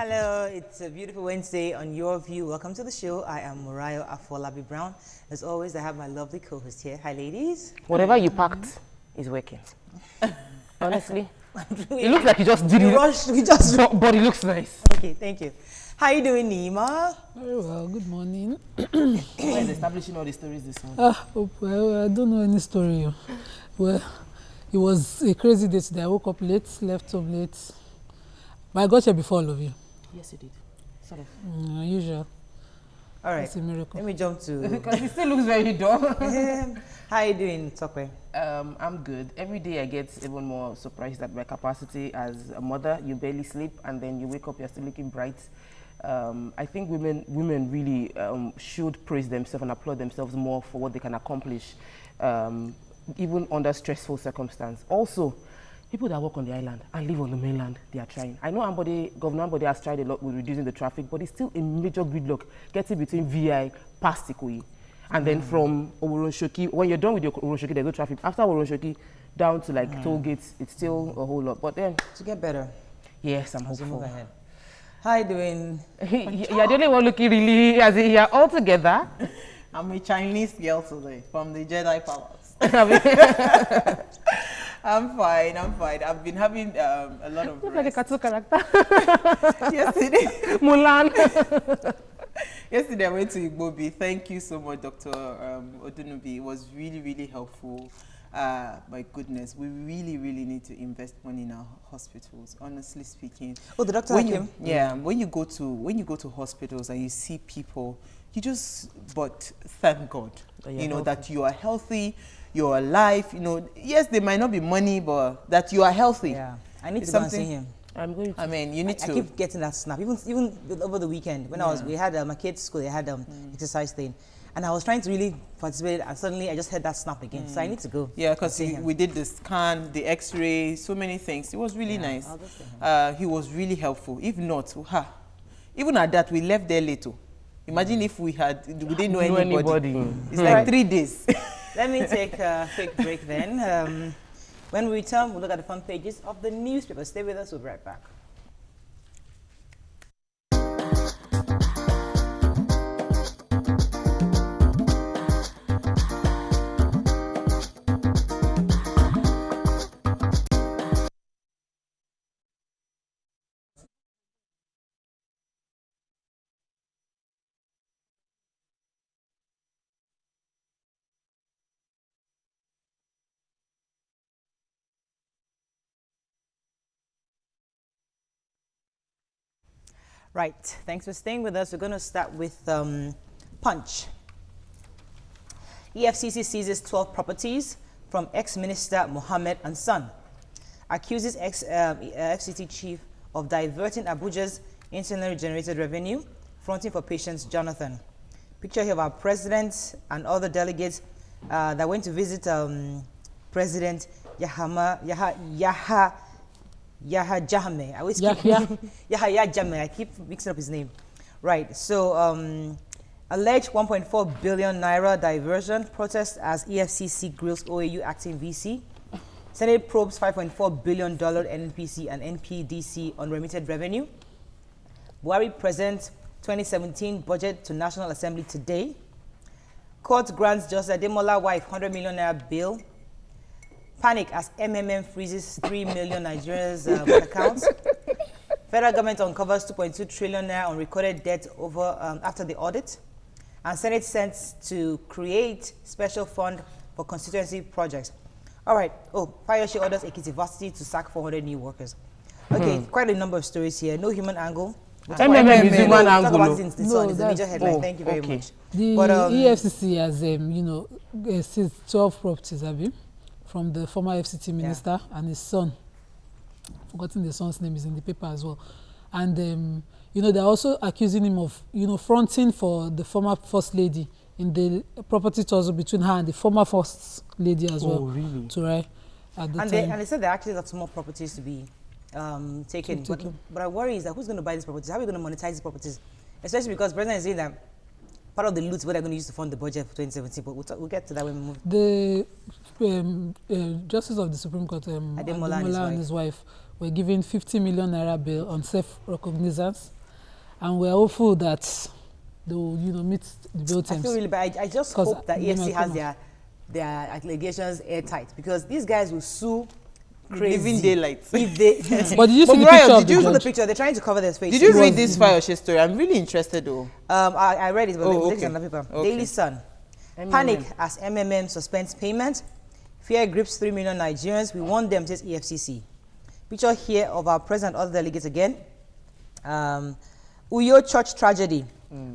Hello, it's a beautiful Wednesday on Your View. Welcome to the show. I am Moriah Afolabi Brown. As always, I have my lovely co-host here. Hi, ladies. Whatever you packed is working. Honestly, it looks like you just did it. Rushed. We just. But it looks nice. Okay, thank you. How you doing, Nima? Very well. Good morning. Who is establishing all the stories this morning? Well, I don't know any story. Well, it was a crazy day today. I woke up late, left home late. But I got here before all of you. Yes, you did. Sort of. Usual. All right. It's a miracle. Let me jump to. Because it still looks very dull. How you doing, Tokwe? I'm good. Every day I get even more surprised at my capacity as a mother. You barely sleep, and then you wake up, you're still looking bright. I think women really should praise themselves and applaud themselves more for what they can accomplish, even under stressful circumstances. Also, people that work on the island and live on the mainland, they are trying. I know Governor Ambode has tried a lot with reducing the traffic, but it's still a major gridlock getting between VI past Ikoyi. And then from Oworonshoki, when you're done with your Oworonshoki, there's no traffic. After Oworonshoki, down to like toll gates, it's still a whole lot. But then, To get better. yes, I'm As we move hopeful. ahead. How you doing? You're the only one looking really as if you're all together. I'm a Chinese girl today from the Jedi Palace. I'm fine. I've been having a lot of Look like a rest. cartoon character. Yesterday, Mulan. yesterday I went to Igbobi. Thank you so much, Dr. Odunubi. It was really, really helpful. My goodness, we really need to invest money in our hospitals. Honestly speaking, Oh, the doctor when came? when you go to hospitals and you see people, but thank God, that you are healthy, you're alive. Yes, there might not be money, but that you are healthy. Yeah. I need It's to go and see something- him. I'm going to. I mean, you need I to. keep getting that snap. Even over the weekend when we had my kids' school, they had exercise thing, and I was trying to really participate, and suddenly I just had that snap again. So I need to go. Yeah, because see him. we did the scan, the X-ray, so many things. It was really nice. I'll go see him. He was really helpful. If not, even at that, we left there late. Imagine if we didn't know anybody. It's like Right. 3 days. Let me take a quick break then. When we return, we'll look at the front pages of the newspaper. Stay with us. We'll be right back. Right. Thanks for staying with us. We're going to start with Punch. EFCC seizes 12 properties from ex-minister Mohammed and Son. Accuses ex-FCT chief of diverting Abuja's internally generated revenue, fronting for patients Jonathan. Picture here of our president and other delegates that went to visit President Yahya Jammeh. I always keep Yahya Jammeh. I keep mixing up his name. Right. So alleged 1.4 billion naira diversion protest as EFCC grills OAU acting VC. Senate probes $5.4 billion NNPC and NPDC unremitted revenue. Buhari presents 2017 budget to National Assembly today. Court grants Justice Ademola wife 100 million naira bail. Panic as MMM freezes 3 million Nigerians' accounts. Federal government uncovers 2.2 trillion naira on recorded debt after the audit. And Senate sent to create special fund for constituency projects. All right. Oh, Fayose orders Ekiti Varsity to sack 400 new workers. Okay, quite a number of stories here. No human angle. MMM is human Talk angle. about it in the sun. It's the major that's- headline. Thank you very much. The But, EFCC has seized 12 properties, from the former FCT minister and his son. Forgotten the son's name, is in the paper as well. And they're also accusing him of fronting for the former first lady in the property tussle between her and the former first lady as well. Oh, really? To right at the And time. they said they actually got some more properties to be taken. But I worry is that who's going to buy these properties? How are we going to monetize these properties? Especially because President is saying that part of the loot what they're going to use to fund the budget for 2017. But we'll get to that when we move. The Justice of the Supreme Court, Ademola Ademola and his wife, we're giving 50 million naira bail on self-recognizance, and we're hopeful that they will, meet the bail terms. I feel really bad. I just hope that EFC has their allegations airtight, because these guys will sue crazy. Living daylight. If they But did you see the Brian, picture of did you the see the judge? picture? They're trying to cover their face. Did you read this fire story? I'm really interested though. I read it, but okay. it's on the paper. Okay. Daily Sun. MMM. Panic as MMM suspends payment. Fear grips 3 million Nigerians. We want them, says EFCC. Picture here of our president and other delegates again. Uyo church tragedy.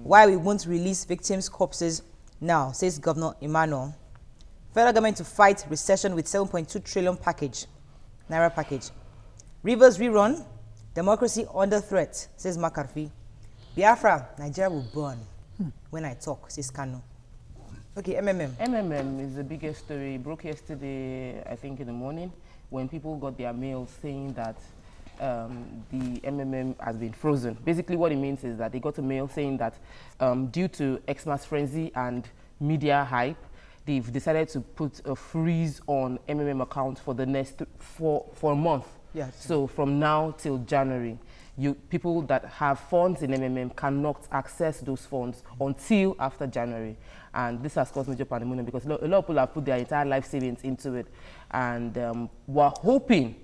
Why we won't release victims' corpses now, says Governor Emmanuel. Federal government to fight recession with 7.2 trillion naira package. Rivers rerun. Democracy under threat, says Makarfi. Biafra, Nigeria will burn. When I talk, says Kano. Okay, MMM. MMM is the biggest story. It broke yesterday, I think, in the morning, when people got their mail saying that the MMM has been frozen. Basically, what it means is that they got a mail saying that due to Xmas frenzy and media hype, they've decided to put a freeze on MMM accounts for the next for a month. Yeah. So from now till January, people that have funds in MMM cannot access those funds until after January. And this has caused major pandemonium because a lot of people have put their entire life savings into it. And we're hoping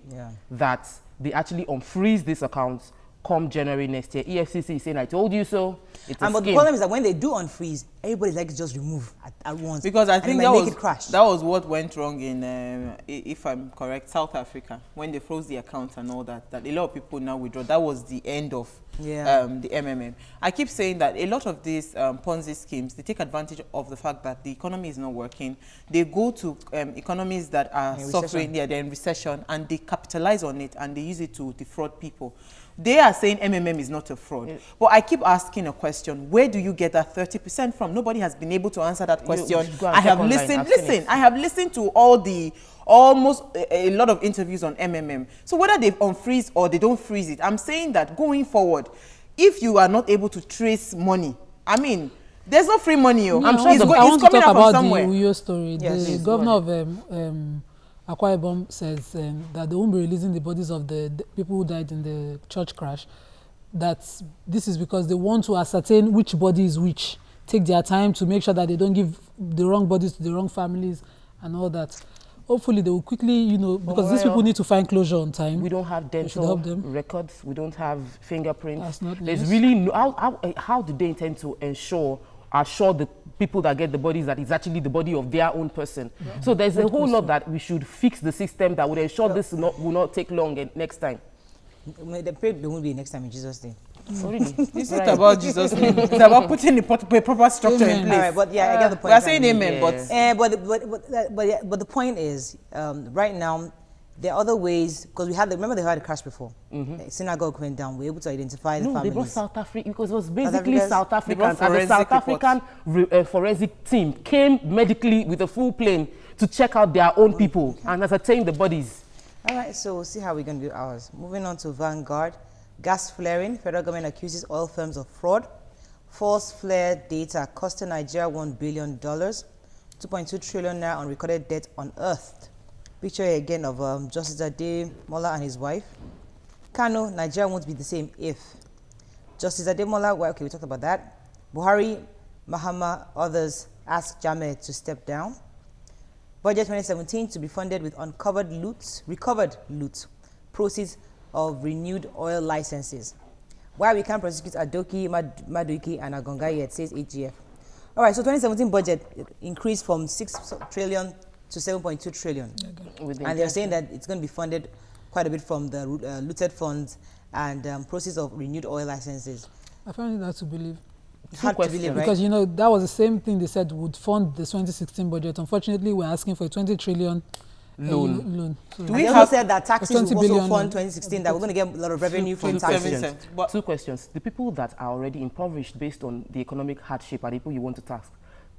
that they actually unfreeze these accounts come January next year. EFCC is saying, I told you so. It's a But the scheme. problem is that when they do unfreeze, everybody's like to just remove at once. Because I and think it might make it crash. that was what went wrong in, if I'm correct, South Africa, when they froze the accounts and all that, that a lot of people now withdraw. That was the end of the MMM. I keep saying that a lot of these Ponzi schemes, they take advantage of the fact that the economy is not working. They go to economies that are suffering, they're in recession, and they capitalize on it and they use it to defraud people. They are saying MMM is not a fraud. Yeah. But I keep asking a question, where do you get that 30% from? Nobody has been able to answer that question. I have listened, I have listened to almost a lot of interviews on MMM. So whether they unfreeze or they don't freeze it, I'm saying that going forward, if you are not able to trace money, I mean, there's no free money. No, I'm sure I want to talk about the Uyo story. Yes, the governor of Akwa Ibom says that they won't be releasing the bodies of the people who died in the church crash. That this is because they want to ascertain which body is which. Take their time to make sure that they don't give the wrong bodies to the wrong families and all that. Hopefully they will quickly, because these people need to find closure on time. We don't have dental records. We don't have fingerprints. That's not There's nice. really how do they intend to assure the people that get the bodies that it's actually the body of their own person? Yeah. So there's a whole lot that we should fix the system that would ensure this will not take long next time. The period there won't be next time in Jesus' name. Oh, really? It's not about Jesus' name. It's about putting the proper structure in place. All right, but I get the point. We are saying amen, but the point is, right now, there are other ways, because remember they had a crash before. The synagogue went down. We were able to identify the families. They brought South Africa because it was basically South Africans. And the South African forensic team came medically with a full plane to check out their own people and ascertain the bodies. All right, so we'll see how we're going to do ours. Moving on to Vanguard. Gas flaring. Federal government accuses oil firms of fraud. False flare data costing Nigeria $1 billion. 2.2 trillion naira unrecorded debt unearthed. Picture here again of Justice Ademola and his wife. Kano, Nigeria won't be the same if. Justice Ademola, well, okay, we talked about that. Buhari, Mahama, others ask Jammeh to step down. Budget 2017 to be funded with recovered loot, proceeds of renewed oil licenses. Why we can't prosecute Adoki, Maduiki, and Agonga yet, says AGF. All right, so 2017 budget increased from 6 trillion to 7.2 trillion. Okay. And they're saying that it's going to be funded quite a bit from the looted funds and proceeds of renewed oil licenses. I find it hard to believe. Hard to believe, right? Because, that was the same thing they said would fund the 2016 budget. Unfortunately, we're asking for a 20 trillion loan. So We also said that taxes will also fund 2016, that we're going to get a lot of revenue from taxes. Two questions. The people that are already impoverished based on the economic hardship are the people you want to tax.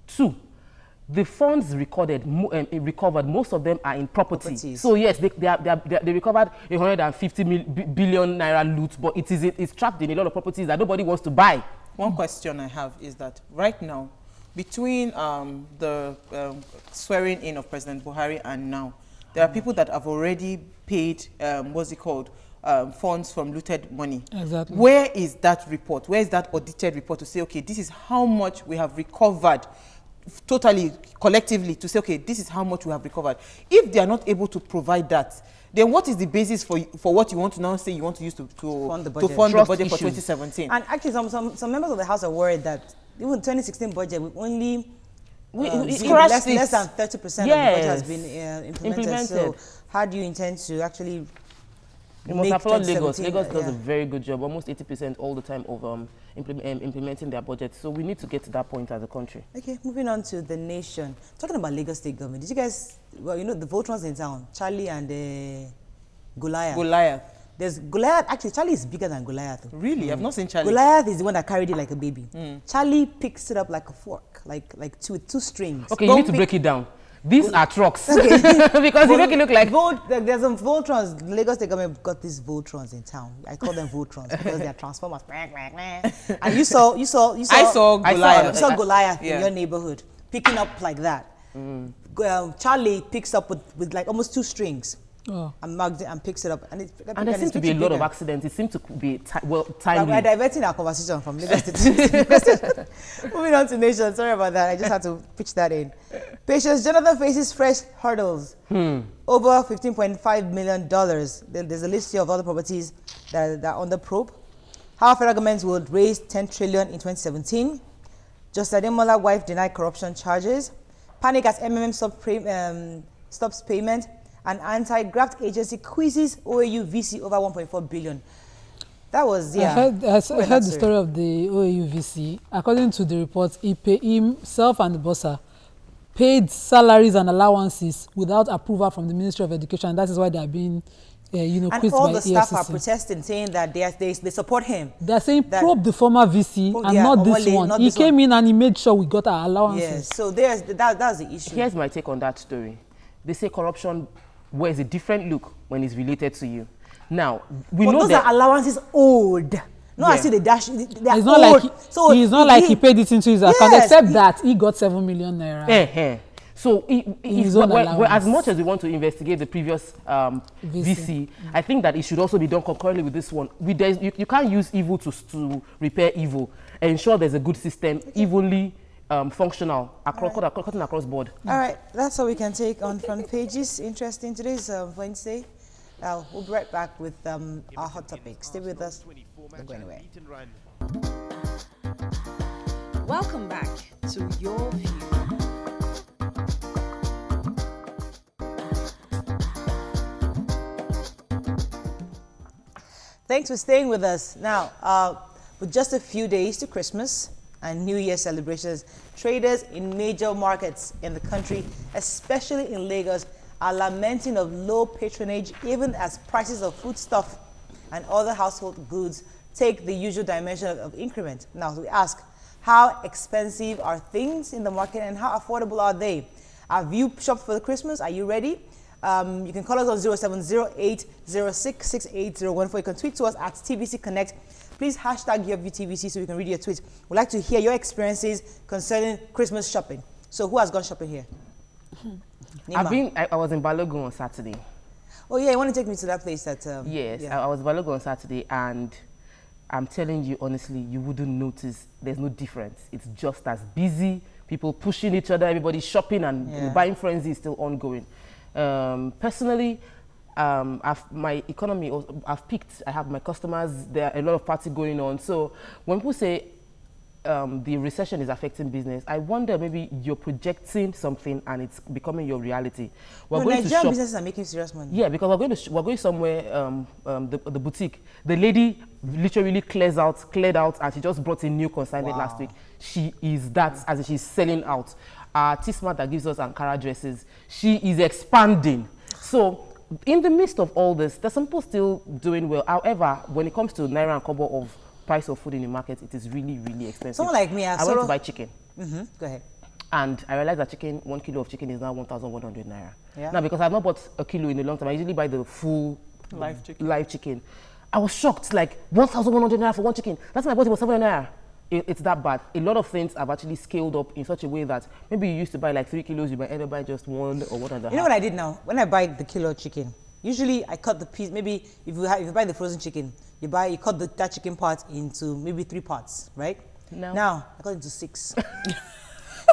Two, the funds recovered, most of them are in property. So yes, they recovered 150 billion naira loot, but it's trapped in a lot of properties that nobody wants to buy. One question I have is that right now, between the swearing in of President Buhari and now, There are people that have already paid, what's it called, funds from looted money. Exactly. Where is that report? Where is that audited report to say, okay, this is how much we have recovered, totally, collectively, to say, okay, this is how much we have recovered. If they are not able to provide that, then what is the basis for what you want to now say you want to use to fund the budget for 2017? And actually, some members of the House are worried that even 2016 budget, we only less than 30% of the budget has been implemented. So how do you intend to actually you must applaud Lagos. Lagos does a very good job, almost 80% all the time of implementing their budget. So we need to get to that point as a country. Okay, moving on to the nation. Talking about Lagos State government, did you guys, well, you know, the Voltrons in town, Charlie and Goliath. Goliath. There's Goliath, actually, Charlie is bigger than Goliath. Really? I've not seen Charlie. Goliath is the one that carried it like a baby. Charlie picks it up like a fork, like two strings. Okay, you need to break it down. These are trucks. Okay. Because you make it look like... There's some Voltrons. Lagos State government got these Voltrons in town. I call them Voltrons because they are transformers. And you saw Goliath. You saw Goliath in your neighborhood picking up like that. Charlie picks up with like almost two strings. And marks it and picks it up. And there seems to be a lot of accidents. It seems to be timely. We're diverting our conversation from Lagos State. Moving on to nation. Sorry about that. I just had to pitch that in. Patience Jonathan faces fresh hurdles. Over $15.5 million. Then there's a list here of other properties that are under probe. How federal government would raise $10 trillion in 2017. Justice Ademola's wife denied corruption charges. Panic as MMM stops payment. An anti-graft agency quizzes OAU VC over 1.4 billion. That was, I heard the story of the OAU VC. According to the report, himself and the bossa paid salaries and allowances without approval from the Ministry of Education. That is why they are being, quizzed by EFCC. And all the staff are protesting, saying that they support him. They are saying probe the former VC and not this one. He came in and he made sure we got our allowances. Yes, so that's the issue. Here's my take on that story. They say corruption wears a different look when it's related to you. Now, we know those that are allowances old. No, I see the dash. They are it's not old. It's not like he paid it into his account, except that he got 7 million naira. So, as much as we want to investigate the previous VC, I think that it should also be done concurrently with this one. You can't use evil to repair evil. Ensure there's a good system, evenly functional cutting across board. All right, that's all we can take on front pages. Interesting. Today's Wednesday. We'll be right back with our hot topics. Stay with us. Don't go anywhere. Welcome back to Your View. Thanks for staying with us. Now, with just a few days to Christmas and New Year celebrations, traders in major markets in the country, especially in Lagos, are lamenting of low patronage even as prices of foodstuff and other household goods take the usual dimension of increment. Now, we ask, how expensive are things in the market and how affordable are they? Have you shopped for the Christmas? Are you ready? You can call us on 0708066801. You can tweet to us at TVC Connect. Please hashtag YourViewTVC so we can read your tweets. We'd like to hear your experiences concerning Christmas shopping. So who has gone shopping here? I was in Balogun on Saturday. Oh yeah, you want to take me to that place that... yes, yeah. I was in Balogun on Saturday, and I'm telling you honestly, you wouldn't notice there's no difference. It's just as busy, people pushing each other, everybody shopping, and the buying frenzy is still ongoing. Personally, my economy, I've peaked. I have my customers, there are a lot of party going on. So when people say the recession is affecting business, I wonder maybe you're projecting something and it's becoming your reality. Nigerian businesses are making serious money. Yeah, because we're going somewhere, the boutique. The lady literally cleared out, and she just brought in new consignment last week. She is that, as in she's selling out. Tisma that gives us Ankara dresses, she is expanding. So in the midst of all this, there's some people still doing well. However, when it comes to Naira and Kobo of price of food in the market, it is really, really expensive. Someone like me, I went to buy chicken. Go ahead. And I realized that 1 kilo of chicken is now 1,100 naira. Yeah. Now, because I've not bought a kilo in a long time, I usually buy the full live chicken. I was shocked, like 1,100 naira for one chicken. That's when I bought it was 700 naira. it's that bad. A lot of things have actually scaled up in such a way that maybe you used to buy like 3 kilos, you might end up buying just 1 or 1.5. You know what I did now? When I buy the kilo chicken, usually I cut the piece. Maybe if you buy the frozen chicken, you cut that chicken part into maybe 3 parts, right? No. Now I cut it into 6.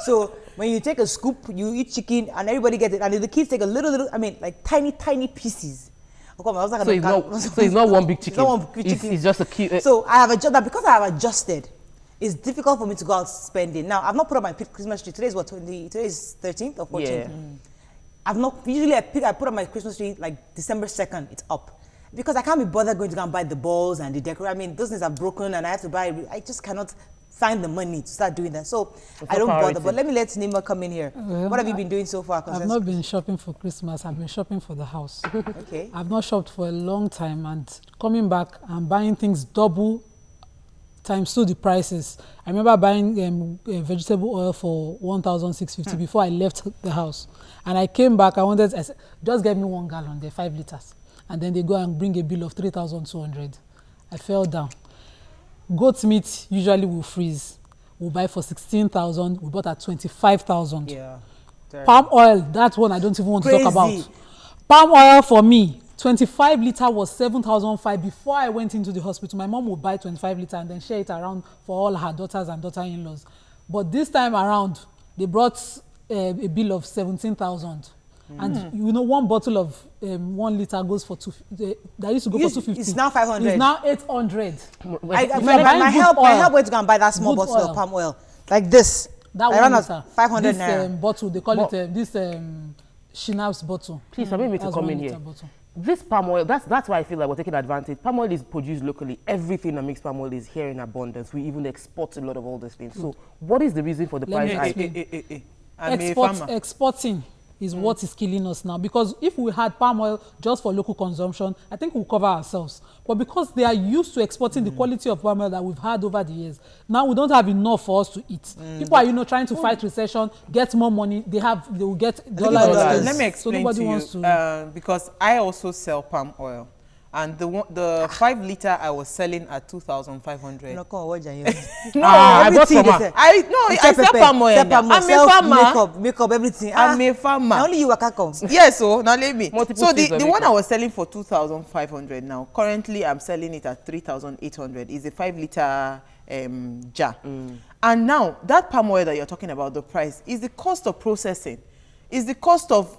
So when you take a scoop, you eat chicken, and everybody gets it. And if the kids take a little, I mean, like tiny pieces. I was like, so it's not one big chicken. It's not one big chicken. It's just a cute. So I have adjusted that. Because I have adjusted, it's difficult for me to go out spending. Now I've not put up my Christmas tree. Today is what? Today is 13th or 14th. Yeah. I've not. Usually I put up my Christmas tree like December 2nd. It's up. Because I can't be bothered going to go and buy the balls and the decor. I mean, those things are broken, and I have to buy. I just cannot find the money to start doing that. So I don't bother. But let me let Nima come in here. Well, what have you been doing so far? I've not been shopping for Christmas. I've been shopping for the house. Okay. I've not shopped for a long time, and coming back and buying things double times 2 the prices. I remember buying vegetable oil for 1,650 before I left the house. And I came back, I said, just get me 1 gallon, they're 5 liters. And then they go and bring a bill of 3,200. I fell down. Goat meat usually will freeze. We'll buy for 16,000. We bought at 25,000. Yeah. Palm oil, that one I don't even want to talk about. Palm oil for me, 25 liter was 7,500. Before I went into the hospital, my mom would buy 25 liter and then share it around for all her daughters and daughter-in-laws. But this time around, they brought a bill of 17,000. And you know, 1 bottle of 1 liter goes for that used to go for 250. It's now 500. It's now 800. My help went to go and buy that small bottle of palm oil, like this. That I ran 1 liter. 500 this naira. Bottle, they call it this Shinap's bottle. Please permit me to That's come 1 in liter here. bottle. This palm oil, that's why I feel like we're taking advantage. Palm oil is produced locally. Everything that makes palm oil is here in abundance. We even export a lot of all these things. So what is the reason for the Let me price explain. hike? Exporting is what is killing us now, because if we had palm oil just for local consumption, I think we'll cover ourselves. But because they are used to exporting the quality of palm oil that we've had over the years, now we don't have enough for us to eat. People are, trying to fight recession, get more money. They will get dollars. Let me explain to you, because I also sell palm oil. And the 5 liter I was selling at 2,500. No, I bought from her. I sell palm oil. I'm a farmer. Makeup, everything. I'm a farmer. Only you can come. Yes, so now let me. So the one I was selling for 2,500 now, currently I'm selling it at 3,800. It's a 5 liter jar. And now that palm oil that you're talking about, the price is the cost of processing, is the cost of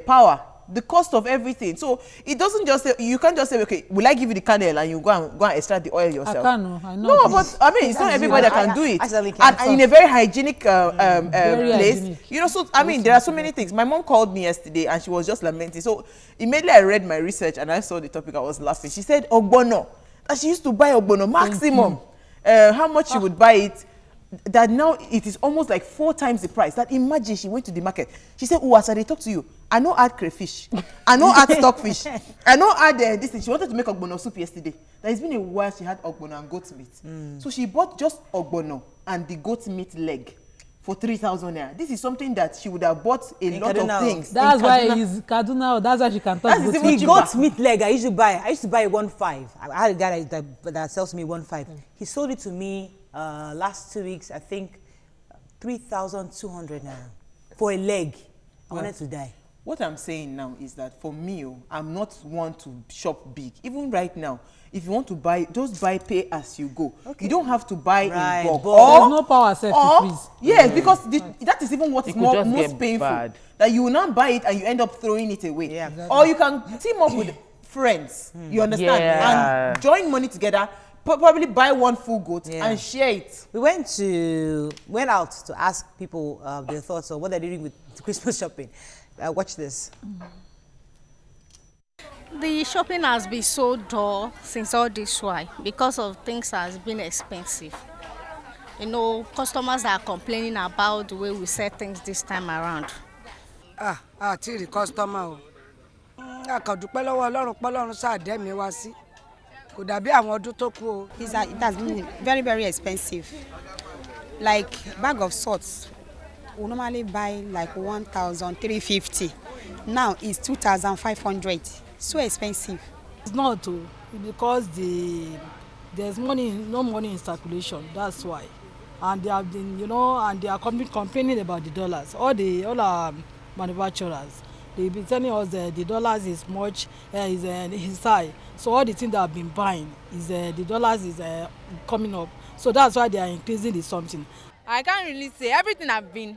power, the cost of everything. So it doesn't just say, you can't just say, okay, will I give you the kernel and you go and extract the oil yourself? I know. No, but I mean, it's not everybody that can do it. And in a very hygienic place. Hygienic. So I mean, there are so many things. My mom called me yesterday and she was just lamenting. So immediately I read my research and I saw the topic, I was laughing. She said ogbono, that she used to buy ogbono maximum. How much she would buy it, that now it is almost like 4 times the price. That imagine she went to the market. She said, oh, as I talk to you, I know add crayfish, I know add stockfish, I know add this thing. She wanted to make ogbono soup yesterday. That it's been a while she had ogbono and goat meat. So she bought just ogbono and the goat meat leg for 3,000 naira. This is something that she would have bought a lot of things. That's why he's Kaduna. That's why she can touch the goat meat leg. I used to buy 1.5. I had a guy that sells me 1.5. He sold it to me last 2 weeks. I think 3,200 naira for a leg. I wanted to die. What I'm saying now is that for me, I'm not one to shop big. Even right now, if you want to buy, just buy pay as you go. Okay. You don't have to buy in bulk. There's no power set to freeze. Yes, because that is even what is most painful. Bad. That you will not buy it and you end up throwing it away. Yeah, exactly. Or you can team up with friends. You understand? Yeah. And join money together. Probably buy 1 full goat and share it. We went out to ask people their thoughts on what they're doing with Christmas shopping. Watch this. The shopping has been so dull since all this while because of things has been expensive. Customers are complaining about the way we sell things this time around. The customer. It has been very, very expensive. Like bag of salt, we normally buy like 1,350. Now it's 2,500. So expensive. It's not because the there's no money in circulation. That's why. And they have been, and they are complaining about the dollars. All our manufacturers, they be telling us that the dollars is is high. So all the things that have been buying is the dollars is coming up. So that's why they are increasing the something. I can't really say everything have been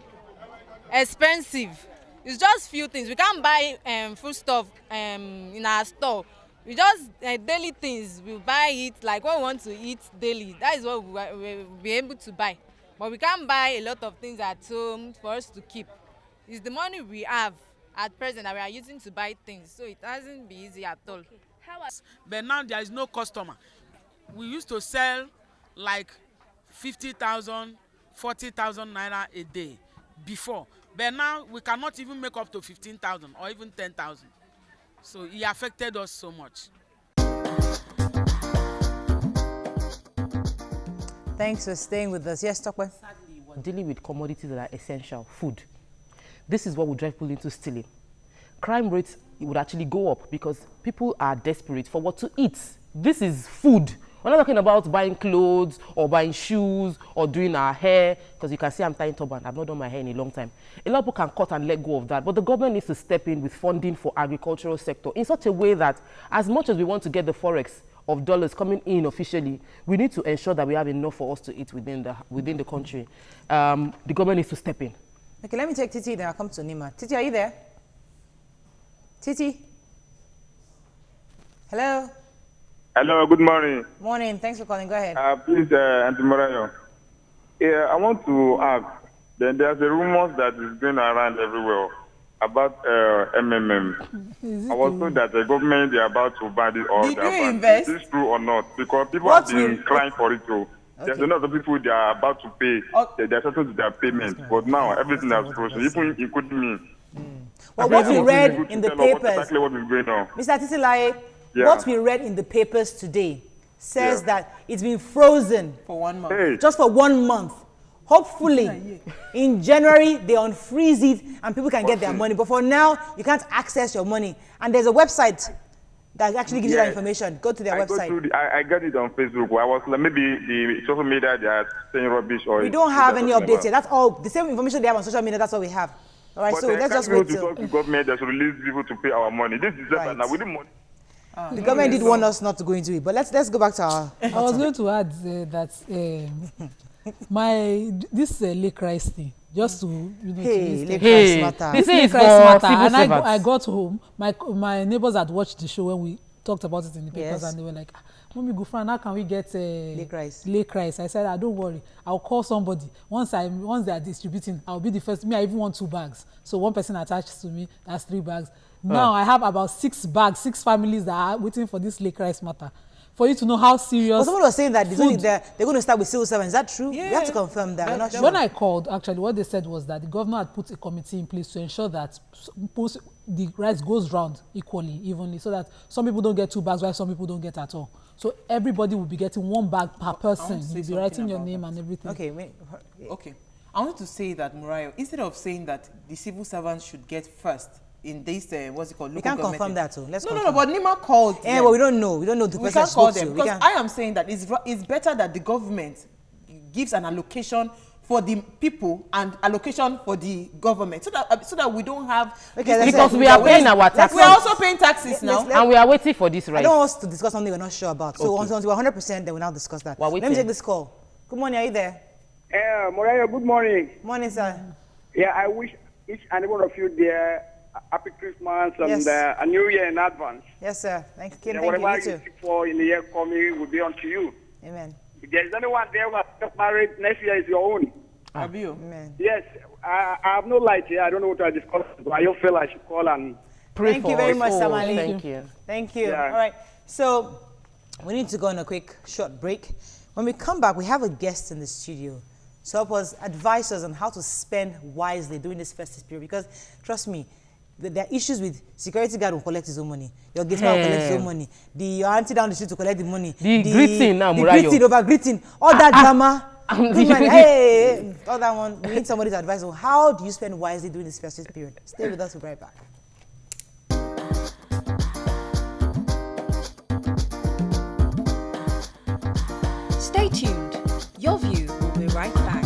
expensive. It's just few things. We can't buy food stuff in our store. We just daily things. We buy it like what we want to eat daily. That is what we'll be able to buy. But we can't buy a lot of things at home for us to keep. It's the money we have at present that we are using to buy things. So it hasn't been easy at all. But now there is no customer. We used to sell like 50,000, 40,000 naira a day before. But now we cannot even make up to 15,000 or even 10,000. So it affected us so much. Thanks for staying with us. Yes, Tokwe. Sadly, we're dealing with commodities that are essential, food. This is what would drive people into stealing. Crime rates would actually go up because people are desperate for what to eat. This is food. We're not talking about buying clothes or buying shoes or doing our hair, because you can see I'm tying turban. I've not done my hair in a long time. A lot of people can cut and let go of that, but the government needs to step in with funding for agricultural sector in such a way that as much as we want to get the forex of dollars coming in officially, we need to ensure that we have enough for us to eat within the country. The government needs to step in. Okay, let me take Titi, then I'll come to Nima. Titi, are you there? Titi? Hello? Hello, good morning. Morning, thanks for calling. Go ahead. Please, Auntie Morayo. Yeah, I want to ask, there's a rumors that is going around everywhere about MMM. I was told that the government, they are about to ban it or Did they are you banned. invest? Is this true or not? Because people have been crying for it too. There's a lot of people they are about to pay. They are settled to their payment. But now everything has frozen, even including me. Well, what we read in the papers, exactly what is going on. Mr. Titilaye, what we read in the papers today says that it's been frozen for 1 month. Just for 1 month. Hopefully, in January, they unfreeze it and people can get their money. But for now, you can't access your money. And there's a website that actually gives you that information. Go to their website. I got it on Facebook. I was like, maybe the social media, they are saying rubbish. Or we don't have any updates yet. That's all. The same information they have on social media, that's all we have. All right, but so let's just wait till the government that should release people to pay our money. This is December now. We need money. The government did want us not to go into it, but let's go back to our. I was going to add that this lake rice thing, just to lake rice matter. This lake rice matter, and I got home. My neighbors had watched the show when we talked about it in the papers, and they were like, "Mommy Gufran, how can we get lake rice?" Lake rice. I said, "Don't worry, I'll call somebody. Once they are distributing, I'll be the first. Me, I even want 2 bags. So one person attached to me, that's 3 bags. Now I have about 6 bags, 6 families that are waiting for this lake rice matter. For you to know how serious. But someone was saying that they're going to start with civil servants. Is that true? Yeah. We have to confirm that. I'm not sure. When I called, actually, what they said was that the governor had put a committee in place to ensure that the rice goes round evenly, so that some people don't get 2 bags while some people don't get at all. So everybody will be getting 1 bag per person. You'll be writing your name and everything. Okay. I want to say that, Murayo, instead of saying that the civil servants should get first in this, what's it called? We can't confirm that too. No, but Nima called. But we don't know. We don't know the person. We can't call them because I am saying that it's better that the government gives an allocation for the people and allocation for the government, so that we don't have. Because we are paying our taxes. We are also paying taxes now, and we are waiting for this rice. I don't want us to discuss something we're not sure about. So once we're 100%, then we'll now discuss that. Let me take this call. Good morning. Are you there? Morayo, good morning. Morning, sir. Yeah, I wish each and every one of you there happy Christmas and a New Year in advance. Yes, sir. Thank you. And whatever you seek for in the year coming will be unto you. Amen. If there's anyone there who has got married, next year is your own. Have you? Amen. Yes, I have no light here. I don't know what I discuss, but I don't feel I should call and pray. Thank you very much, Samali. Thank you. Thank you. Yeah. All right. So we need to go on a quick short break. When we come back, we have a guest in the studio to help us advise us on how to spend wisely during this festive period. Because trust me, there are issues with security guard will collect his own money. Your gate man will collect his own money. Your auntie down the street to collect the money. The greeting now, the greeting over greeting. All that drama. Hey, all that one. We need somebody to advise on how do you spend wisely during this festive period. Stay with us. We'll be right back. Stay tuned. Your View will be right back.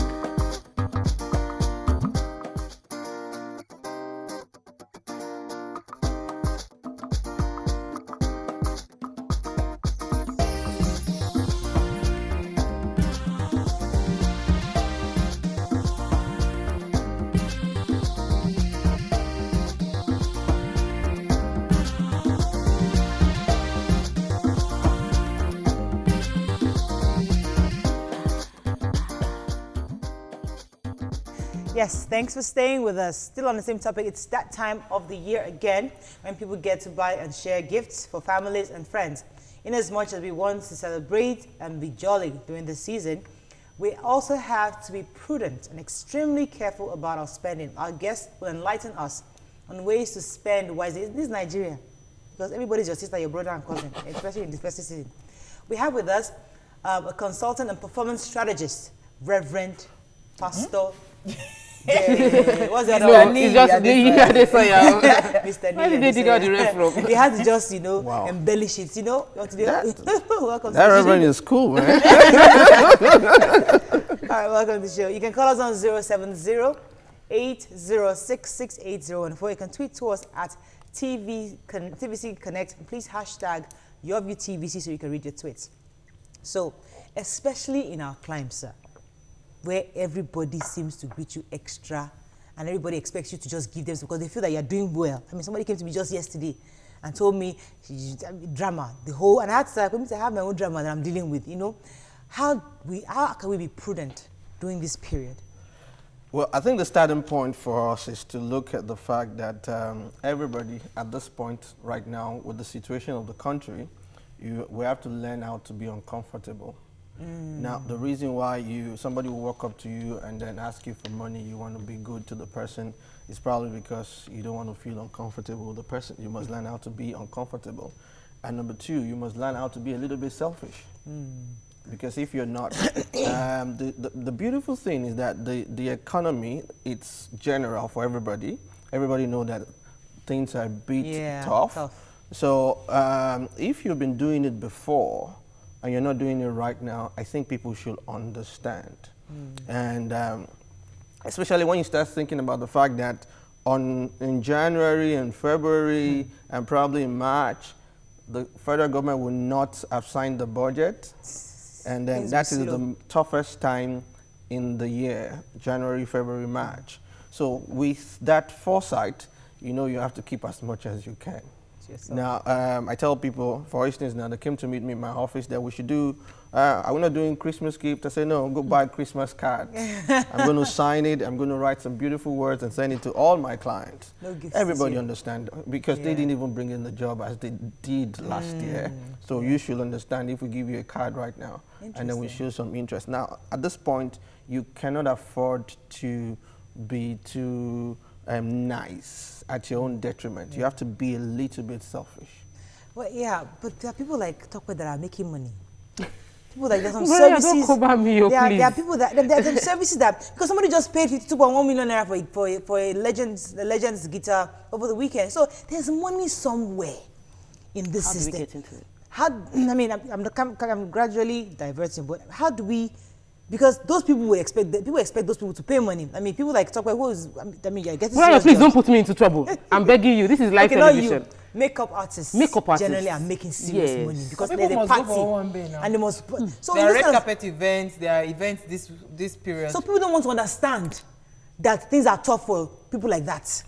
Yes, thanks for staying with us. Still on the same topic, it's that time of the year again when people get to buy and share gifts for families and friends. In as much as we want to celebrate and be jolly during the season, we also have to be prudent and extremely careful about our spending. Our guest will enlighten us on ways to spend wisely. This is Nigeria, because everybody's your sister, your brother and cousin, especially in this festive season. We have with us a consultant and performance strategist, Reverend Pastor. What's that? It's just Mr. Where did they dig out the ref from? They had to just, embellish it, Welcome that Reverend is cool, man. All right, welcome to the show. You can call us on 070-806-6804. You can tweet to us at TVC Connect. Please hashtag YourViewTVC so you can read your tweets. So, especially in our climb, sir, where everybody seems to greet you extra and everybody expects you to just give them because they feel that you're doing well. I mean, somebody came to me just yesterday and told me, drama, and I had to have my own drama that I'm dealing with, How can we be prudent during this period? Well, I think the starting point for us is to look at the fact that everybody at this point right now with the situation of the country, we have to learn how to be uncomfortable. Now, the reason why somebody will walk up to you and then ask you for money, you want to be good to the person, is probably because you don't want to feel uncomfortable with the person. You must learn how to be uncomfortable. And number two, you must learn how to be a little bit selfish. Because if you're not, the beautiful thing is that the economy, it's general for everybody. Everybody knows that things are a bit tough. So if you've been doing it before, and you're not doing it right now, I think people should understand. And especially when you start thinking about the fact that in January and February and probably in March, the federal government will not have signed the budget. And then that is the toughest time in the year, January, February, March. So with that foresight, you have to keep as much as you can. Now, I tell people, for instance, now they came to meet me in my office that we should do, I'm not doing Christmas gift. I say, no, go buy Christmas cards. I'm going to sign it. I'm going to write some beautiful words and send it to all my clients. No gifts. Everybody understand, because they didn't even bring in the job as they did last year. So you should understand if we give you a card right now and then we show some interest. Now, at this point, you cannot afford to be too nice at your own detriment. You have to be a little bit selfish. Well, yeah, but there are people like Tokwe that are making money. People like there's some services. There are people that there are some services that because somebody just paid 52.1 million naira for a Legends guitar over the weekend. So there's money somewhere in this system. How do we get into it? I'm gradually diverting, but how do we? Because those people will expect those people to pay money. I mean, people like talk about you're getting. Well, please don't put me into trouble. I'm begging you. This is live television. Not you. Makeup artists generally are making serious money because there's a party and they must. So there are red carpet events. There are events this period. So people don't want to understand that things are tough for people like that.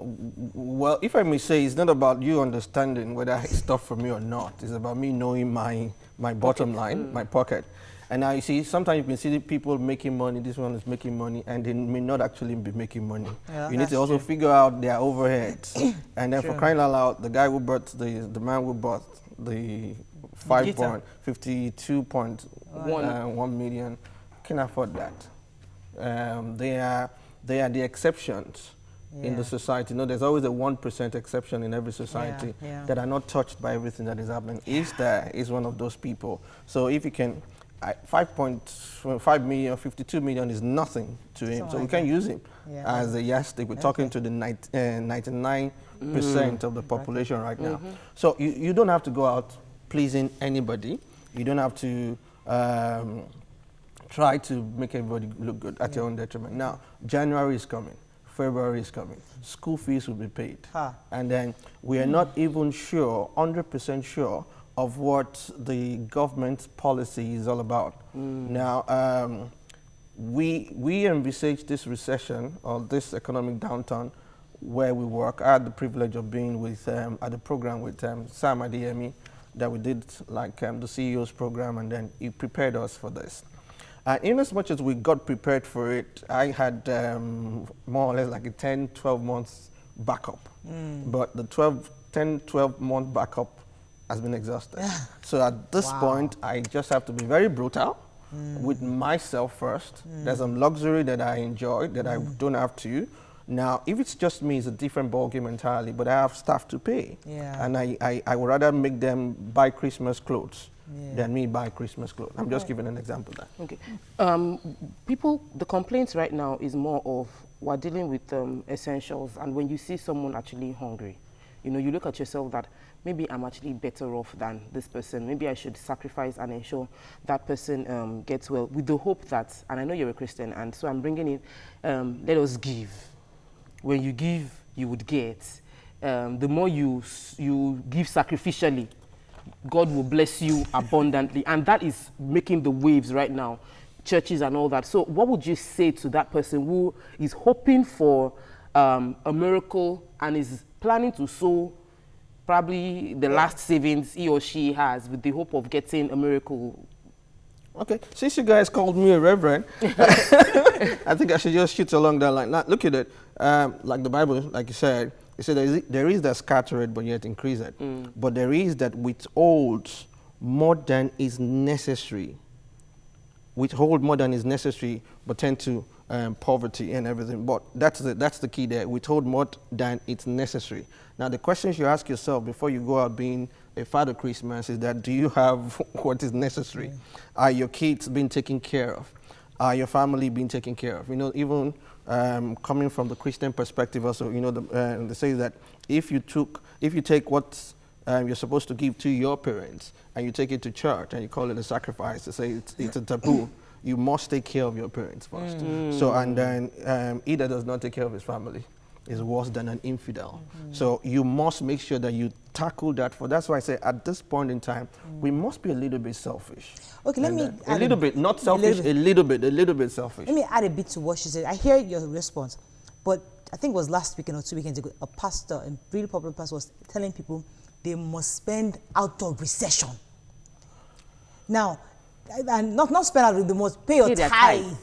Well, if I may say, it's not about you understanding whether it's tough for me or not. It's about me knowing my bottom line, my pocket. And now you see, sometimes you can see people making money, this one is making money, and they may not actually be making money. Yeah, you need to also figure out their overheads. And then for crying out loud, the guy who bought, the man who bought the 52.1 million can afford that. They are the exceptions in the society. There's always a 1% exception in every society that are not touched by everything that is happening. There is one of those people. So if you can, 5.5 million, 52 million is nothing to him. So we can use him as a yardstick. We're talking to the 99% of the population right now. So you don't have to go out pleasing anybody. You don't have to try to make everybody look good at your own detriment. Now, January is coming. February is coming. School fees will be paid. And then we are not even sure, 100% sure, of what the government policy is all about. Now, we envisage this recession or this economic downturn where we work. I had the privilege of being with at the program with Sam Adeyemi that we did, like the CEO's program, and then he prepared us for this. In as much as we got prepared for it, I had more or less like a 10, 12 months backup. But the 10, 12 month backup has been exhausted. So at this point, I just have to be very brutal with myself first. There's some luxury that I enjoy that I don't have to. Now, if it's just me, it's a different ballgame entirely, but I have staff to pay. And I would rather make them buy Christmas clothes than me buy Christmas clothes. I'm just giving an example there. Okay. The complaints right now is more of we're dealing with essentials, and when you see someone actually hungry, you know, you look at yourself that maybe I'm actually better off than this person. Maybe I should sacrifice and ensure that person gets well, with the hope that, and I know you're a Christian, and so I'm bringing in, let us give. When you give, you would get. The more you give sacrificially, God will bless you abundantly. And that is making the waves right now, churches and all that. So what would you say to that person who is hoping for a miracle and is planning to sow probably the last savings he or she has with the hope of getting a miracle? Okay, since you guys called me a reverend, I think I should just shoot along that line. Now, look at it. Like the Bible, like you said, it said there is that scattereth but yet increase it. But there is that withholds more than is necessary. Withhold more than is necessary, but tend to poverty and everything. But that's the key there. Withhold more than it's necessary. Now, the questions you ask yourself before you go out being a Father Christmas is that, do you have what is necessary? Are your kids being taken care of? Are your family being taken care of? You know, even coming from the Christian perspective also, you know, they say that if you take what you're supposed to give to your parents and you take it to church and you call it a sacrifice, to say it's a taboo, you must take care of your parents first. So, and then he that does not take care of his family is worse than an infidel. So you must make sure that you tackle that. That's why I say at this point in time, we must be a little bit selfish. Okay, let me a little bit, not selfish, a little bit selfish. Let me add a bit to what she said. I hear your response, but I think it was last weekend or 2 weekends ago, a pastor, a really popular pastor, was telling people they must spend out of recession. Now, and not spend out of, they must pay your tithe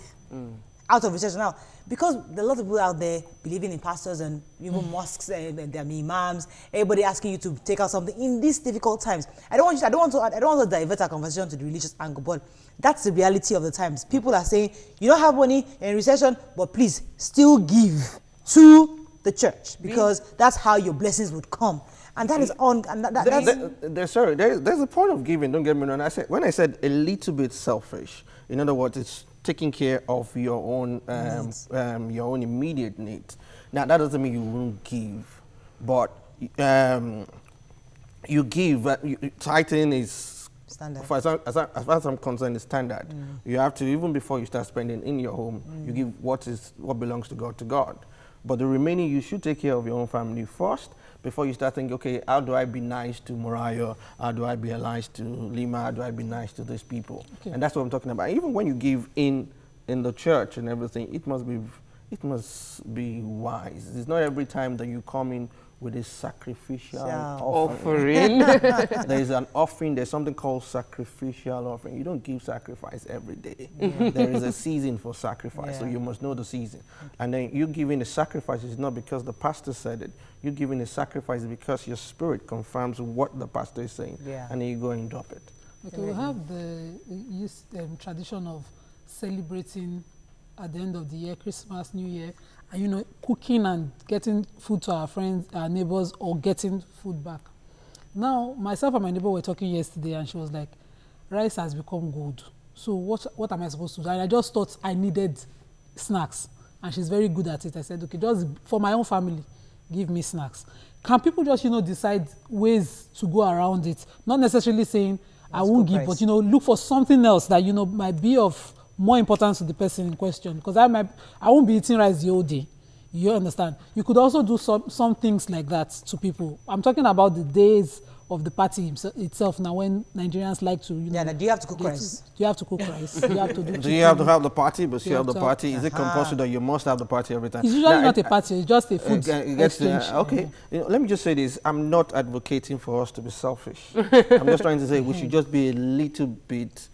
out of recession. Now, because there are a lot of people out there believing in pastors and even mosques and their imams, everybody asking you to take out something in these difficult times. I don't want to divert our conversation to the religious angle, but that's the reality of the times. People are saying you don't have money in recession, but please still give to the church because that's how your blessings would come. And that is on. And there's a point of giving. Don't get me wrong. When I said a little bit selfish, in other words, it's taking care of your own immediate needs. Now that doesn't mean you won't give, but you give. Tithing is standard. As far as I'm concerned, is standard. You have to, even before you start spending in your home, you give what belongs to God. But the remaining, you should take care of your own family first before you start thinking, okay, how do I be nice to Mariah? How do I be nice to Lima? How do I be nice to these people? Okay. And that's what I'm talking about. Even when you give in the church and everything, it must be wise. It's not every time that you come in with a sacrificial offering. There's an offering. There's something called sacrificial offering. You don't give sacrifice every day. There is a season for sacrifice, so you must know the season. And then you giving a sacrifice is not because the pastor said it. You're giving a sacrifice because your spirit confirms what the pastor is saying, and then you go and drop it. Okay, we have the tradition of celebrating at the end of the year, Christmas, New Year, and cooking and getting food to our friends, our neighbors, or getting food back. Now, myself and my neighbor were talking yesterday, and she was like, rice has become gold. So what am I supposed to do? And I just thought I needed snacks, and she's very good at it. I said, okay, just for my own family, give me snacks. Can people just, decide ways to go around it? Not necessarily saying, I won't give, but look for something else that might be of more importance to the person in question, because I won't be eating rice the whole day. You understand? You could also do some things like that to people. I'm talking about the days of the party itself now, when Nigerians like to, do you have to cook rice? Do you have to cook rice? You have to do Do you have to have the party? But you have the party. Is it compulsory that you must have the party every time? It's usually not a party. It's just a food exchange. Okay. Let me just say this. I'm not advocating for us to be selfish. I'm just trying to say we should just be a little bit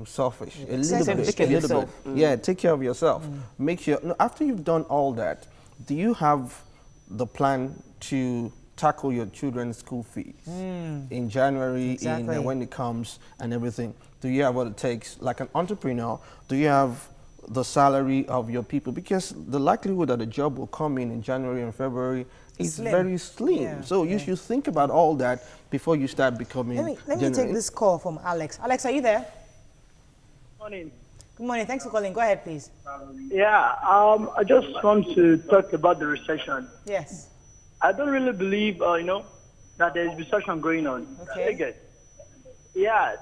selfish. A little bit. Yeah, take care of yourself. Make sure, after you've done all that, do you have the plan to tackle your children's school fees in January, when it comes and everything? Do you have what it takes? Like an entrepreneur, do you have the salary of your people? Because the likelihood that a job will come in January and February is very slim. Yeah, so you should think about all that before you start becoming. Let me take this call from Alex. Alex, are you there? Morning. Good morning. Thanks for calling. Go ahead, please. I just want to talk about the recession. Yes. I don't really believe, that there is recession going on. Okay. Yeah,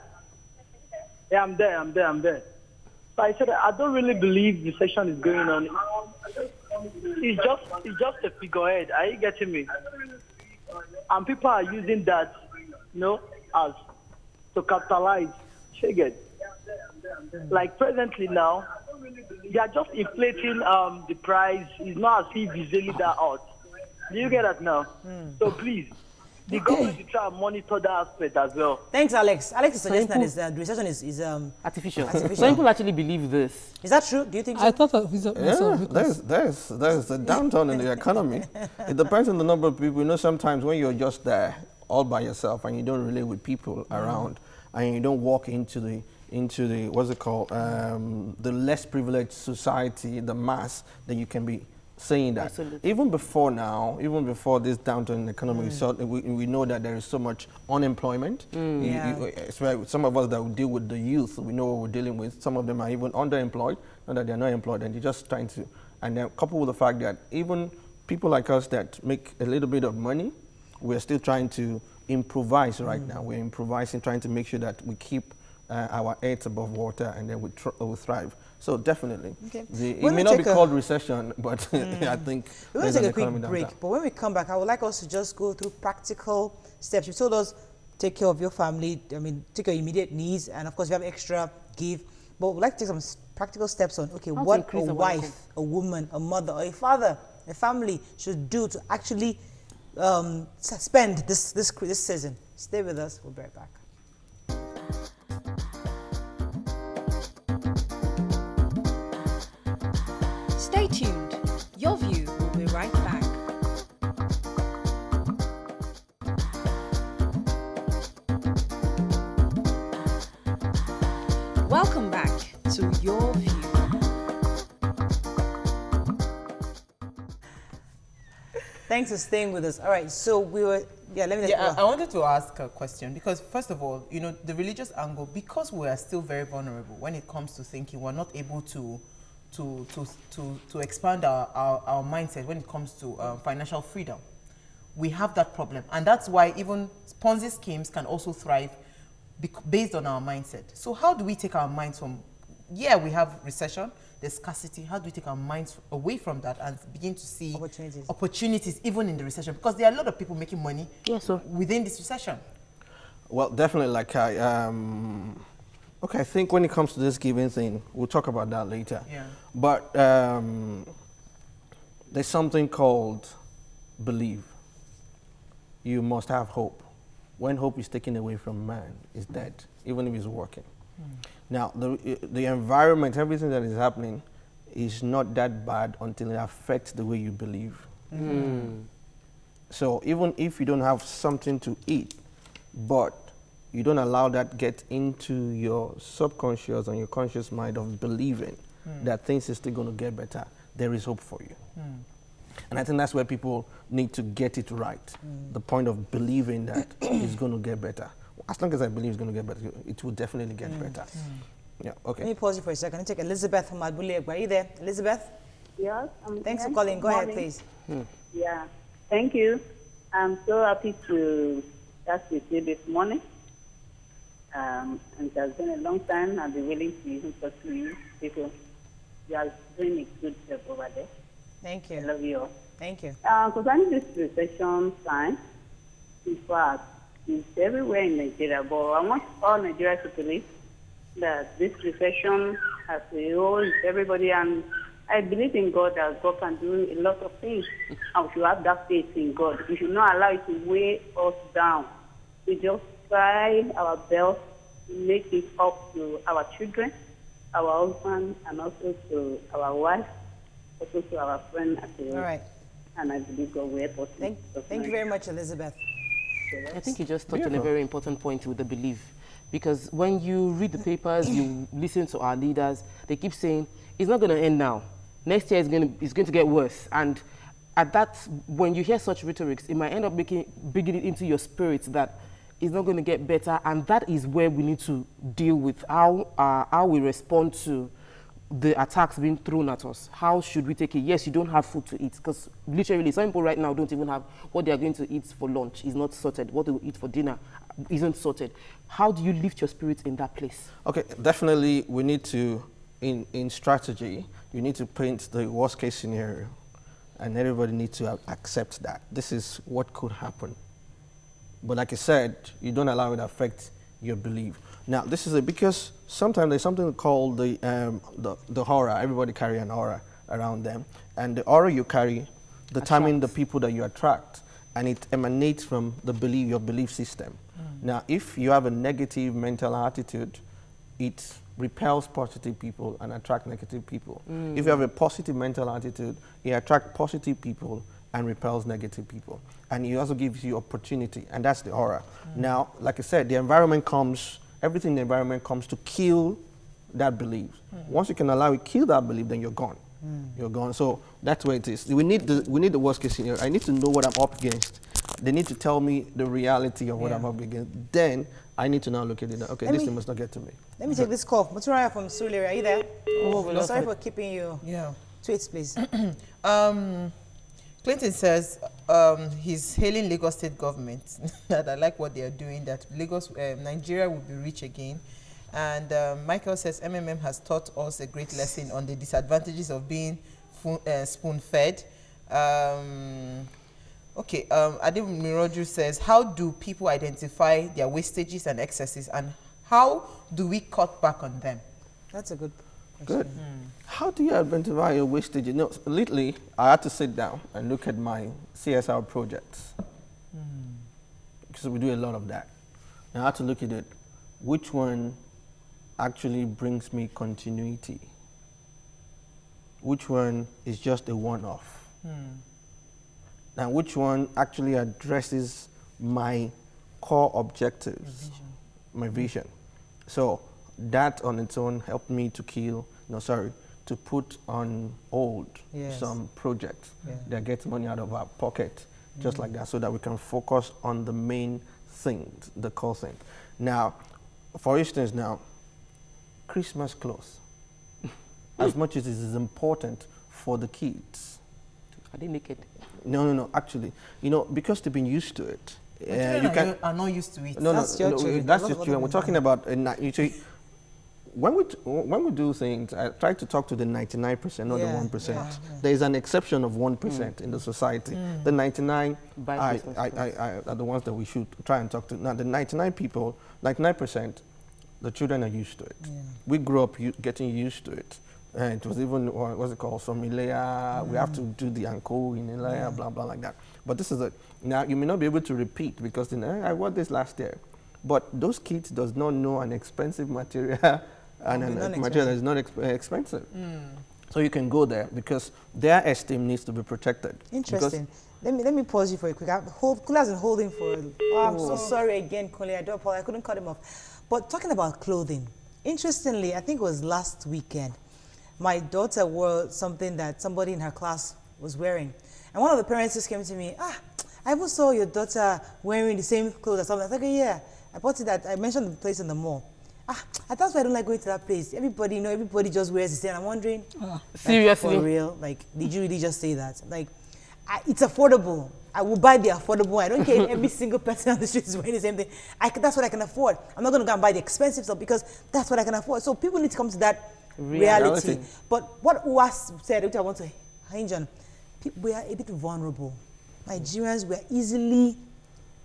I'm there. So I said I don't really believe recession is going on. It's just a figurehead. Are you getting me? And people are using that, as to capitalize. Like presently now, they are just inflating the price. It's not as if it's really that hot. Do you get that now? So please, the government should try and monitor that aspect as well. Thanks, Alex. Alex is suggesting that the recession is artificial. Some people actually believe this. Is that true? Do you think so? I thought of it. There's a downturn in the economy. It depends on the number of people. Sometimes when you're just there all by yourself and you don't relate with people around, and you don't walk into the what's it called, the less privileged society, the mass, then you can be saying that. Absolutely. Even before this downturn in the economy, we know that there is so much unemployment. Some of us that deal with the youth, we know what we're dealing with. Some of them are even underemployed, not that they're not employed, and they're just trying to. And then coupled with the fact that even people like us that make a little bit of money, we're still trying to improvise right now. We're improvising, trying to make sure that we keep our heads above water, and then we thrive. So definitely, it may not be called recession, but I think we're going to take a quick break. But when we come back, I would like us to just go through practical steps. You told us take care of your family. Take your immediate needs, and of course, if you have extra, give. But we'd like to take some practical steps on what a wife, a woman, a mother, or a father, a family should do to actually spend this season. Stay with us. We'll be right back. Stay tuned. Your View will be right back. Welcome back to Your View. Thanks for staying with us. All right, so we were, I wanted to ask a question because, first of all, the religious angle, because we are still very vulnerable when it comes to thinking, we're not able to expand our mindset when it comes to financial freedom. We have that problem, and that's why even Ponzi schemes can also thrive based on our mindset. So how do we take our minds from, we have recession, there's scarcity, how do we take our minds away from that and begin to see opportunities even in the recession? Because there are a lot of people making money within this recession. Well, definitely, I think when it comes to this giving thing, we'll talk about that later. Yeah. But there's something called belief. You must have hope. When hope is taken away from man, it's dead, even if he's working. Now, the environment, everything that is happening is not that bad until it affects the way you believe. So even if you don't have something to eat, but you don't allow that get into your subconscious and your conscious mind of believing that things are still going to get better, there is hope for you. And I think that's where people need to get it right. The point of believing that it's going to get better. As long as I believe it's going to get better, it will definitely get better. Yeah, okay. Let me pause you for a second. Let me take Elizabeth from Adbule. Are you there? Elizabeth? Yes. Thanks for calling. Go ahead, please. Yeah. Thank you. I'm so happy to chat with you this morning. and it has been a long time. I'll be willing to even talk to you people. You are doing a good job over there. Thank you. I love you all. Thank you. Concerning this recession sign, in fact, it's everywhere in Nigeria, but I want all Nigerians to believe that this recession has a role in everybody, and I believe in God that God can do a lot of things, and we should have that faith in God. We should not allow it to weigh us down. We just try our best to make it up to our children, our husband, and also to our wife, also to our friend at the All right. And I believe God will help us. Thank you very much, Elizabeth. I think you just touched on a very important point with the belief. Because when you read the papers, you listen to our leaders, they keep saying, it's not going to end now. Next year it's going to get worse. And at that, when you hear such rhetorics, it might end up bringing it into your spirit that it's not going to get better. And that is where we need to deal with how we respond to the attacks being thrown at us. How should we take it? Yes, you don't have food to eat, because literally some people right now don't even have what they are going to eat for lunch is not sorted. What they will eat for dinner isn't sorted. How do you lift your spirits in that place? Okay, definitely we need to, in strategy, you need to paint the worst case scenario, and everybody needs to accept that. This is what could happen. But like I said, you don't allow it to affect your belief. Now, this is because sometimes there's something called the aura. Everybody carry an aura around them. And the aura you carry determines the people that you attract. And it emanates from the belief, your belief system. Now, if you have a negative mental attitude, it repels positive people and attracts negative people. If you have a positive mental attitude, it attracts positive people and repels negative people. And it also gives you opportunity, and that's the aura. Now, like I said, the environment comes, everything in the environment comes to kill that belief. Once you can allow it to kill that belief, then you're gone. You're gone. So that's where it is. We need the worst case scenario. I need to know what I'm up against. They need to tell me the reality of what I'm up against. Then I need to now look at it. Okay, this thing must not get to me. Let me take this call. Muturaya from Surulere, are you there? Sorry for keeping you. Yeah. Tweets, please. Clinton says he's hailing Lagos state government, that I like what they are doing, that Nigeria will be rich again. And Michael says MMM has taught us a great lesson on the disadvantages of being spoon-fed. Okay, Adim Miroju says, how do people identify their wastages and excesses, and how do we cut back on them? That's a good question. Good. How do you identify your wastage? You know, lately, I had to sit down and look at my CSR projects. Because we do a lot of that. And I had to look at it. Which one actually brings me continuity? Which one is just a one-off? And which one actually addresses my core objectives, my vision? So that on its own helped me to to put on hold some projects that get money out of our pocket, just like that, so that we can focus on the main things, the core thing. Now, for instance now, Christmas clothes, as much as it is important for the kids. Are they naked? No, actually, because they've been used to it. You are not used to it. That's your children. That's your children. We're talking about, when we do things, I try to talk to the 99%, not the 1%. There is an exception of 1% in the society. The 99 are the ones that we should try and talk to. Now, the 99%, the children are used to it. We grew up getting used to it. It was even, what's it called, some Ilea, we have to do the anko in Ilea, blah, blah, like that. But this is now you may not be able to repeat because I wore this last year. But those kids does not know an expensive material and a material that is not expensive. So you can go there because their esteem needs to be protected. Interesting. Let me pause you for a quick. Kule has been holding for. I'm so sorry again, Kule. I don't apologize. I couldn't cut him off. But talking about clothing, interestingly, I think it was last weekend, my daughter wore something that somebody in her class was wearing. And one of the parents just came to me, I even saw your daughter wearing the same clothes or something. I was like, yeah, I bought it I mentioned the place in the mall. That's why I don't like going to that place. Everybody just wears the same. I'm wondering, seriously? For real? Like, did you really just say that? Like, it's affordable. I will buy the affordable one. I don't care if every single person on the street is wearing the same thing. That's what I can afford. I'm not going to go and buy the expensive stuff because that's what I can afford. So people need to come to that reality. But what Uwas said, which I want to hinge on, we are a bit vulnerable. Nigerians, we are easily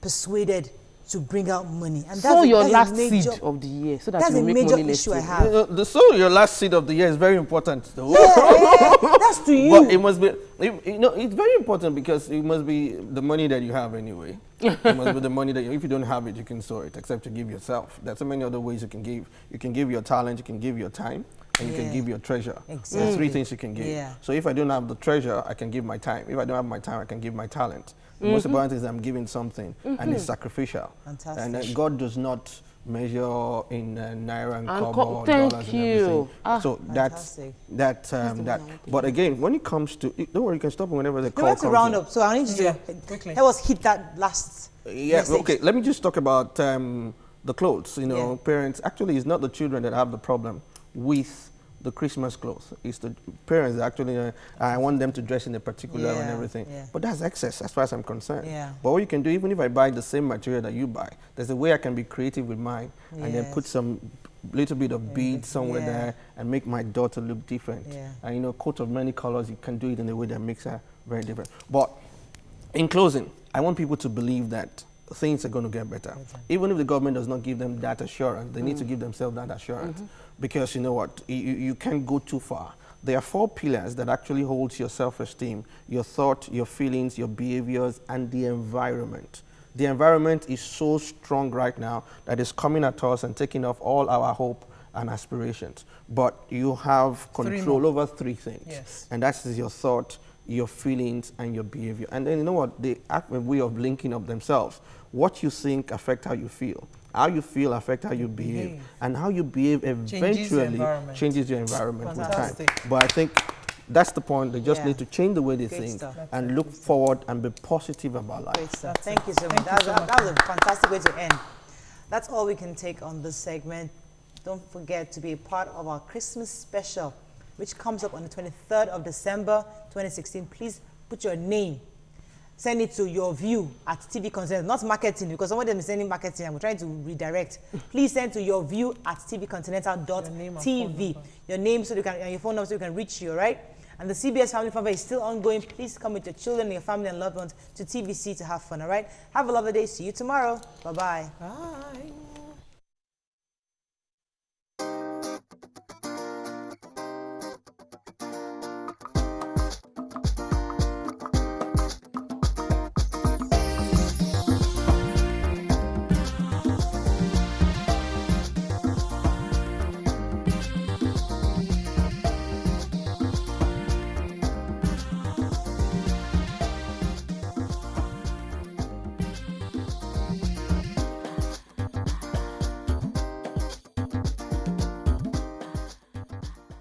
persuaded to bring out money. And sow your last seed of the year so that you make money next year. That's a major issue I have. The sow your last seed of the year is very important, though. That's to you. But it must be, it's very important because it must be the money that you have anyway. It must be the money that if you don't have it, you can sow it, except to give yourself. There's so many other ways you can give. You can give your talent, you can give your time, and you can give your treasure. Exactly. There's 3 things you can give. Yeah. So if I don't have the treasure, I can give my time. If I don't have my time, I can give my talent. The most important is I'm giving something, and it's sacrificial. Fantastic. And God does not measure in naira and kobo or dollars and everything. So that. But again, when it comes to, don't worry, you can stop whenever the call comes. To round up, so I need you to quickly. Help us hit that last. Message. Okay. Let me just talk about the clothes. Parents. Actually, it's not the children that have the problem with the Christmas clothes. It's the parents that actually, I want them to dress in a particular and everything. Yeah. But that's excess as far as I'm concerned. Yeah. But what you can do, even if I buy the same material that you buy, there's a way I can be creative with mine and then put some little bit of beads somewhere there and make my daughter look different. Yeah. And coat of many colors, you can do it in a way that makes her very different. But in closing, I want people to believe that things are going to get better. Even if the government does not give them that assurance, they need to give themselves that assurance. Because you know what, you can't go too far. There are 4 pillars that actually holds your self-esteem, your thought, your feelings, your behaviors, and the environment. The environment is so strong right now that it's coming at us and taking off all our hope and aspirations. But you have control over 3 things. Yes. And that is your thought, your feelings, and your behavior. And then you know what, they act a way of linking up themselves. What you think affects how you feel. How you feel affects how you behave. And how you behave eventually changes your environment with time. But I think that's the point. They just need to change the way they think and look forward and be positive about life. Great stuff. Thank you so much. That was a fantastic way to end. That's all we can take on this segment. Don't forget to be a part of our Christmas special, which comes up on the 23rd of December, 2016. Please put your name. Send it to your view at TV Continental, not marketing, because some of them is sending marketing and we're trying to redirect. Please send to your view at tvcontinental.tv. Your name so you can, and your phone number so you can reach you, right? And the CBS Family Fun Fair is still ongoing. Please come with your children, your family, and loved ones to TVC to have fun, all right? Have a lovely day. See you tomorrow. Bye-bye. Bye.